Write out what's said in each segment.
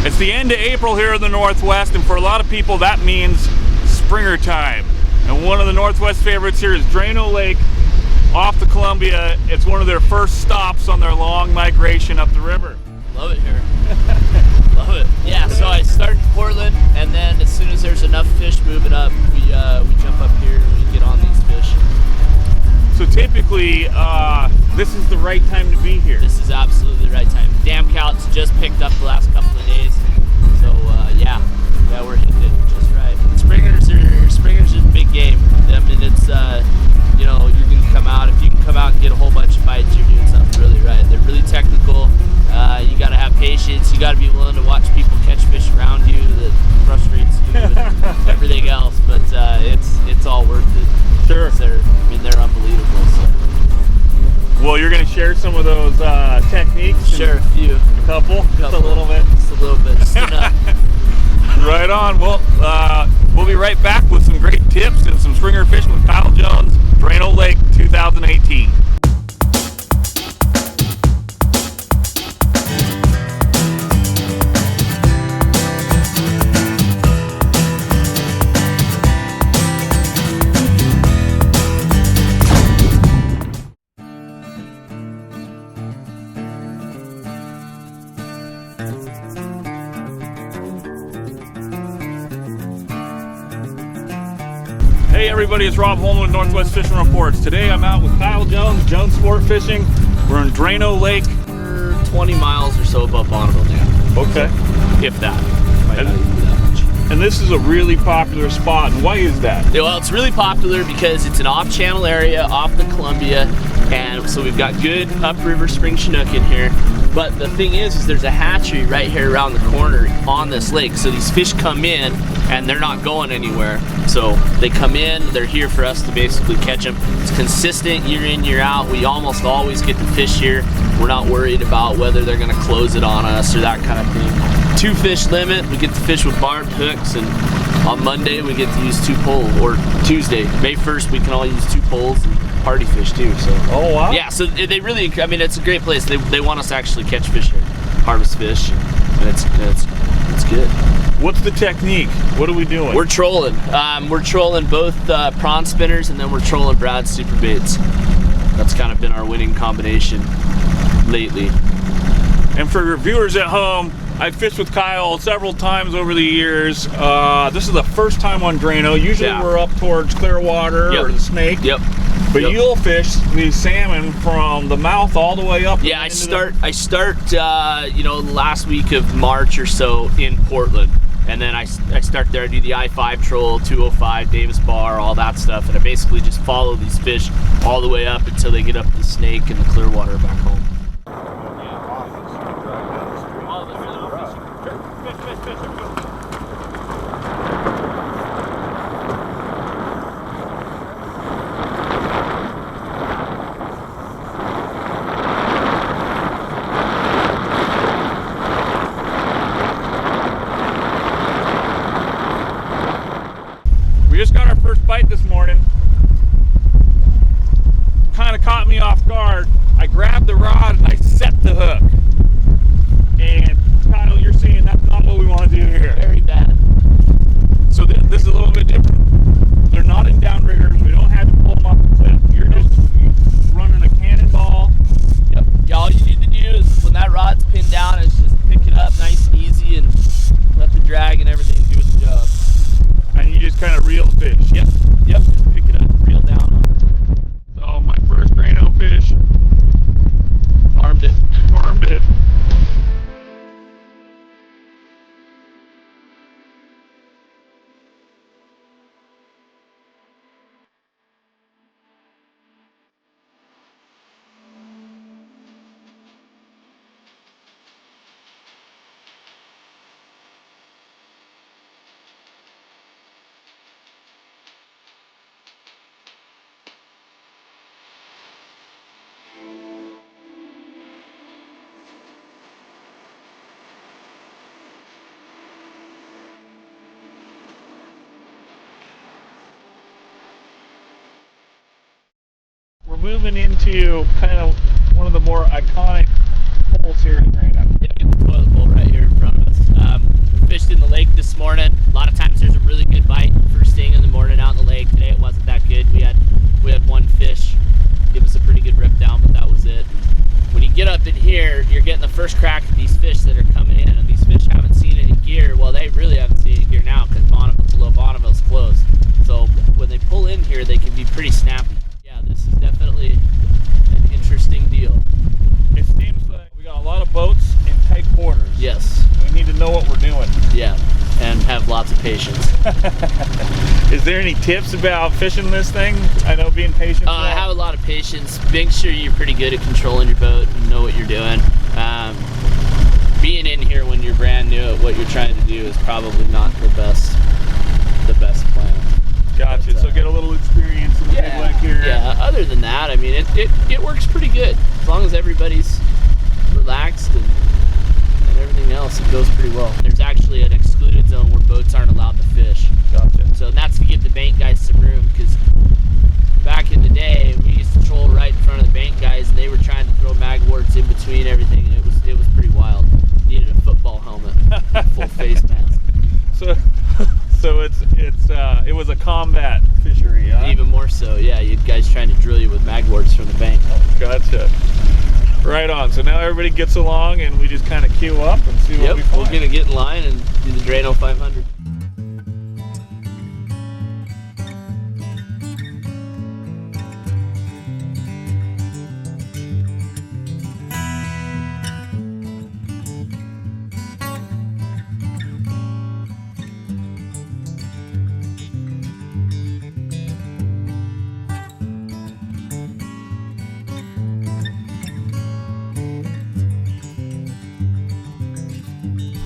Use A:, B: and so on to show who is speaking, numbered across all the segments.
A: It's the end of April here in the Northwest, and for a lot of people that means springer time. And one of the Northwest favorites here is Drano Lake off the Columbia. It's one of their first stops on their long migration up the river.
B: Love it here. Love it. Yeah, so I start in Portland, and then as soon as there's enough fish moving up, we jump up here and we get on these fish.
A: So typically, this is the right time to be here.
B: This is absolutely the right time. Dam counts just picked up the last couple of days, so yeah, we're hitting it just right. Springers are a big game. I mean, it's you know, you can come out, if you can come out and get a whole bunch of bites, you're doing something really right. They're really technical. You got to have patience. You got to be willing to watch people catch fish around you that frustrates you and everything else. But it's all worth it.
A: Sure.
B: They're unbelievable. So.
A: Well, you're going to share some of those techniques.
B: Sure, a few.
A: A couple. Just a little bit.
B: Just a little bit. Just enough.
A: Right on. Well, we'll be right back with some great tips and some springer fishing with Kyle Jones, Drano Lake 2018. Hey everybody, it's Rob Holman with Northwest Fishing Reports. Today I'm out with Kyle Jones, Jones Sport Fishing. We're in Drano Lake.
B: We're 20 miles or so above Bonneville Dam.
A: Okay.
B: If that. Might not even be that much.
A: And this is a really popular spot. And why is that?
B: Well, it's really popular because it's an off-channel area off the Columbia, and so we've got good upriver spring Chinook in here. But the thing is there's a hatchery right here around the corner on this lake. So these fish come in and they're not going anywhere. So they come in, they're here for us to basically catch them. It's consistent year in, year out. We almost always get the fish here. We're not worried about whether they're gonna close it on us or that kind of thing. 2 fish limit, we get to fish with barbed hooks, and on Monday we get to use 2 poles, or Tuesday, May 1st, we can all use 2 poles and party fish too. So.
A: Oh wow.
B: Yeah, so they really, I mean, it's a great place. They want us to actually catch fish here, harvest fish, and it's good.
A: What's the technique? What are we doing?
B: We're trolling. We're trolling both prawn spinners, and then we're trolling Brad's super baits. That's kind of been our winning combination lately.
A: And for your viewers at home, I've fished with Kyle several times over the years. This is the first time on Drano. Usually we're up towards Clearwater or the Snake.
B: Yep.
A: But you'll fish these salmon from the mouth all the way up.
B: Yeah, I start you know, last week of March or so in Portland. And then I start there, I do the I-5 troll, 205, Davis Bar, all that stuff. And I basically just follow these fish all the way up until they get up the Snake and the Clearwater back home.
A: We just got our first bite this morning. Kind of caught me off guard. I grabbed the rod and I set the hook. And Kyle, you're seeing that's not what we want to do here.
B: Very bad.
A: So this is a little bit different. They're not in downriggers. We don't have to pull them off the cliff. You're just running a cannonball.
B: Yep. Yeah, all you need to do is when that rod's pinned down, is just pick it up nice and easy and let the drag and everything do its job.
A: And you just kind of reel the fish.
B: Yep. Yep. Just pick it up, reel down.
A: So my first Drano fish.
B: Armed it.
A: Armed it. We're moving into kind of one of the more iconic holes here in Drano.
B: Yeah, we have the toilet bowl right here in front of us. first crack at these fish that are coming in, and these fish haven't seen any gear. Well, they really haven't seen any gear now because below Bonneville's closed. So when they pull in here, they can be pretty snappy. Yeah, this is definitely an interesting deal.
A: It seems like we got a lot of boats in tight quarters.
B: Yes.
A: We need to know what we're doing.
B: Yeah, and have lots of patience.
A: Is there any tips about fishing this thing? I know being patient.
B: I have a lot of patience. Make sure you're pretty good at controlling your boat and know what you're doing. Being in here when you're brand new at what you're trying to do is probably not the best plan.
A: Gotcha.
B: But,
A: so get a little experience in the big lake here.
B: Yeah. Other than that, I mean, it works pretty good as long as everybody's relaxed and everything else. It goes pretty well. There's actually an excluded zone where boats aren't allowed to fish.
A: Gotcha.
B: So that's to give the bank guys some room, because back in the day we used to troll right in front of the bank guys, and they were trying to throw magworts in between everything, and it was pretty wild. Needed a football helmet, full face mask.
A: So it was a combat fishery, huh?
B: Even more so, yeah. You guys trying to drill you with magworts from the bank.
A: Gotcha. Right on. So now everybody gets along, and we just kind of queue up and see what we find.
B: We're gonna get in line and do the Drano 500.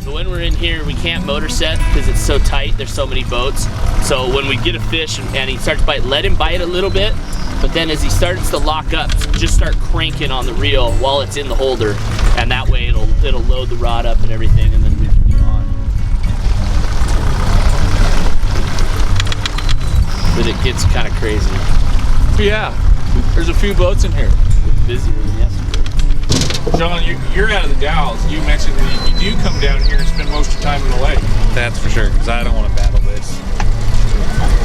B: So when we're in here, we can't motor set because it's so tight. There's so many boats. So when we get a fish and he starts to bite, let him bite a little bit. But then as he starts to lock up, just start cranking on the reel while it's in the holder, and that way it'll load the rod up and everything, and then we can be on. But it gets kind of crazy.
C: Yeah, there's a few boats in here.
B: It's busier than yesterday.
C: John, you're out of the Dalles. You mentioned that you do come down here and spend most of your time in the lake.
D: That's for sure, because I don't want to battle this.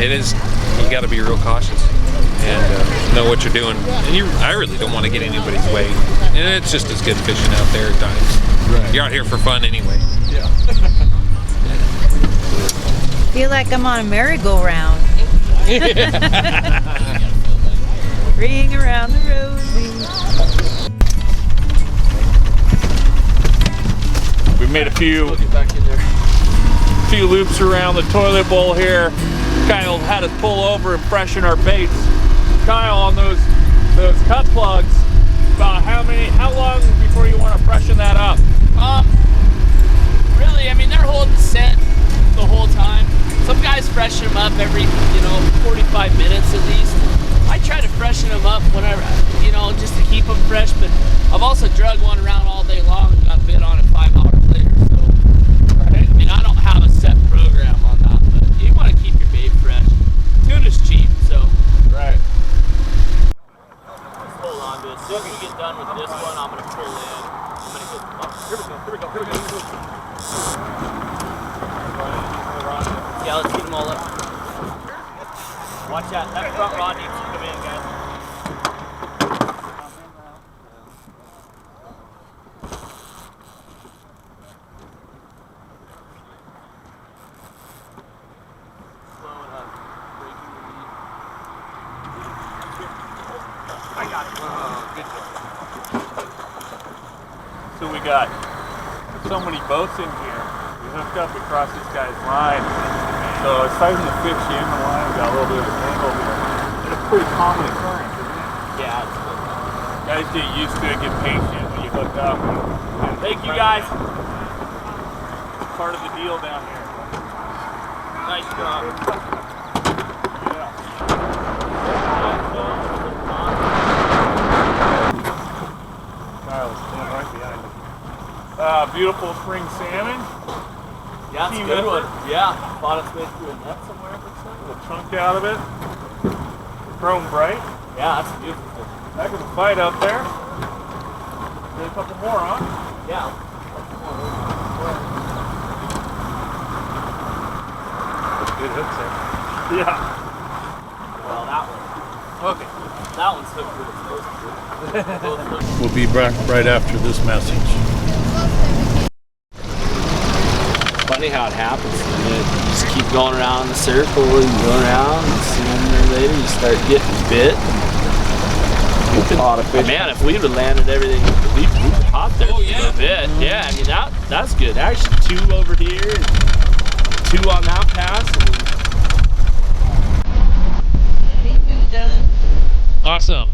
D: It is, you got to be real cautious and know what you're doing. And I really don't want to get anybody's way. And it's just as good fishing out there at times.
C: Right.
D: You're out here for fun anyway.
C: Yeah.
E: Feel like I'm on a merry-go-round. Ring around the rosy.
A: We made a few
B: We'll get back in there.
A: loops around the toilet bowl here. Kyle had us pull over and freshen our baits. Kyle, on those cut plugs, about how long before you want to freshen that up?
B: Really, I mean, they're holding scent the whole time. Some guys freshen them up every, 45 minutes at least. I try to freshen them up whenever, just to keep them fresh, but I've also drug one around all day long and got bit on it 5 hours later, so. Right? I mean, I don't have a set program on that, but you want to keep your bait fresh. Tuna's cheap, so.
A: Right.
B: Hold on to it. As soon as we get done with this one, I'm going to pull in. I'm going to hit the button. Here we go. Yeah, let's get them all up. Watch out. That front rod needs to come in, guys. Slowing up. Breaking the lead. I got it. Good job.
A: So we got so many boats in here. We hooked up across this guy's line. So it's starting to fish in the line. We got a little bit of a tangle here. It's a pretty common occurrence, isn't it?
B: Yeah, it's good.
A: Guys get used to it, get patient when you hook up.
B: Thank you, guys.
A: It's part of the deal down here.
B: Nice job.
A: Yeah. Kyle is standing right behind us. Beautiful spring salmon.
B: Yeah, it's a
A: Team
B: good
A: effort.
B: one. Yeah, thought it's made through a net somewhere.
A: A little chunk out of it. Chrome bright.
B: Yeah, that's a beautiful fish.
A: Heck of a fight out there. Get a couple more, huh?
B: Yeah.
D: Good hooks there.
A: Yeah.
B: Well, that one. Okay. That one's hooked where it's supposed to be. Both hooked.
F: We'll be back right after this message.
B: funny how it happens. You just keep going around in a circle and going around, and sooner or later you start getting bit.
C: A lot of fish.
B: Man, if we would have landed everything, we caught there for a bit. Yeah, I mean that's good. Actually, 2 over here, and 2 on that pass.
D: Awesome.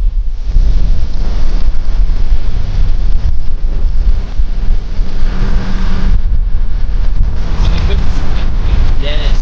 B: Yes,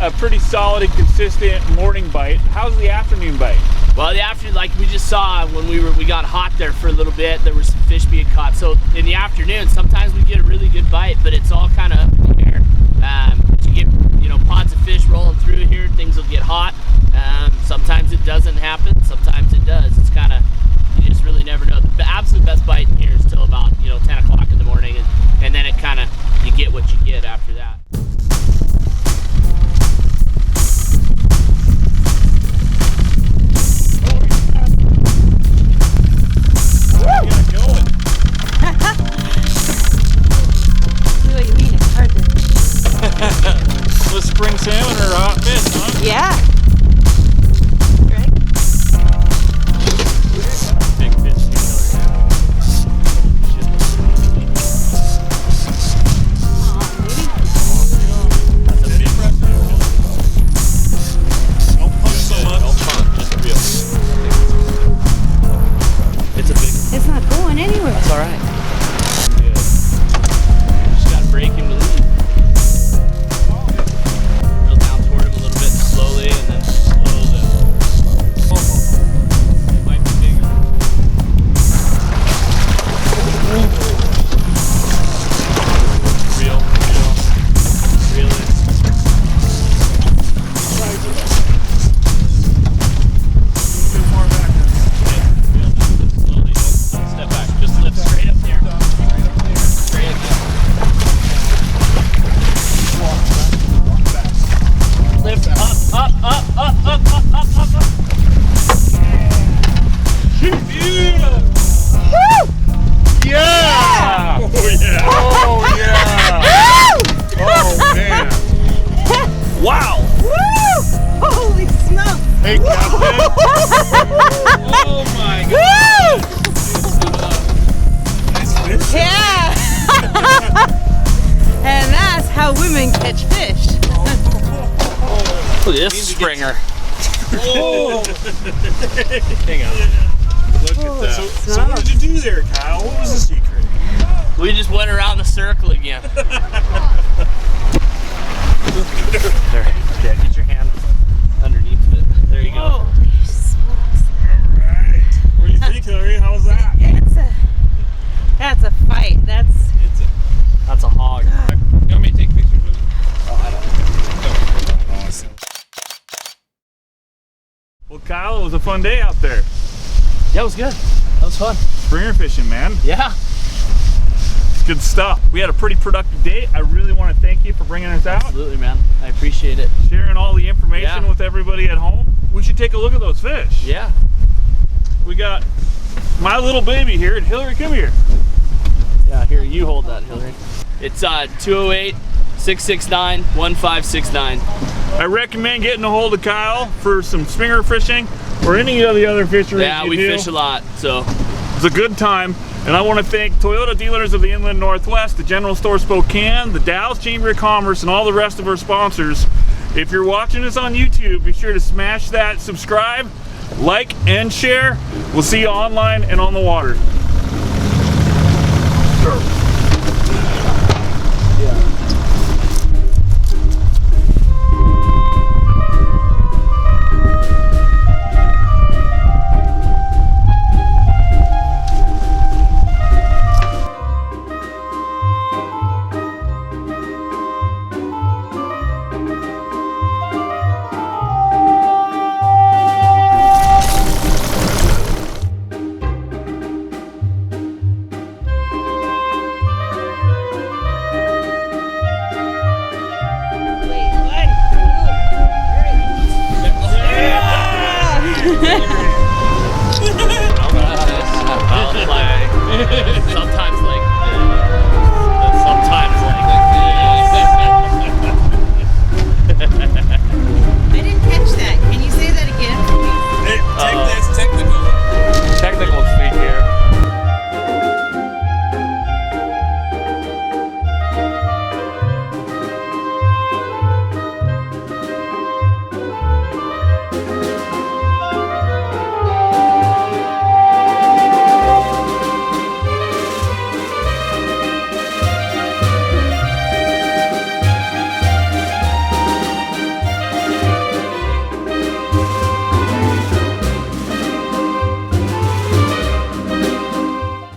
A: a pretty solid and consistent morning bite. How's the afternoon bite?
B: Well, the afternoon, like we just saw when we got hot there for a little bit, there was some fish being caught. So in the afternoon, sometimes we get a really good bite, but it's all kind of up in the air. You get, pods of fish rolling through here, things will get hot. Sometimes it doesn't happen, sometimes it does. It's kind of, you just really never know. The absolute best bite in here is till about 10 o'clock in the morning, and then it kind of, you get what you get after that.
A: Was spring salmon or hot fish, huh?
E: Yeah. Right?
A: Big fish. That's a big fish. Don't punch so much. Don't punch, just reel.
B: It's a big,
E: It's not going anywhere.
B: it's all right. Just got to break him to leave. Slowly and then slowly. It might be bigger. Reel it.
A: Too far back.
B: Reel it. Slowly. Don't step back. Just lift straight up there. Straight up there. Lift up.
A: Yeah! Oh yeah! Oh yeah! Oh man! Wow!
E: Woo! Holy smokes!
A: Hey Captain! Oh my god!
E: Yeah! And that's how women catch fish.
B: Look at this springer.
A: Oh! Hang on. Look at that. So what did you do there, Kyle? What was the secret?
B: We just went around the circle again. There. Yeah, get your hand underneath it. There you go.
E: Holy smokes.
A: Alright. What do you think, Hillary? How was that?
E: That's a fight.
B: That's a hog.
D: You want me to take pictures with you?
A: Awesome. Well, Kyle, it was a fun day out there.
B: Yeah, it was good. That was fun.
A: Springer fishing, man.
B: Yeah.
A: It's good stuff. We had a pretty productive day. I really want to thank you for bringing us out.
B: Absolutely, man. I appreciate it.
A: Sharing all the information
B: Yeah.
A: with everybody at home. We should take a look at those fish.
B: Yeah.
A: We got my little baby here, and Hillary, come here.
B: Yeah, here, you You hold that, Hillary. It's 208-669-1569.
A: I recommend getting a hold of Kyle for some spinger fishing or any of the other fisheries.
B: Yeah, we fish a lot, so.
A: It's a good time. And I want to thank Toyota Dealers of the Inland Northwest, the General Store Spokane, the Dallas Chamber of Commerce, and all the rest of our sponsors. If you're watching this on YouTube, be sure to smash that subscribe, like, and share. We'll see you online and on the water. Sure.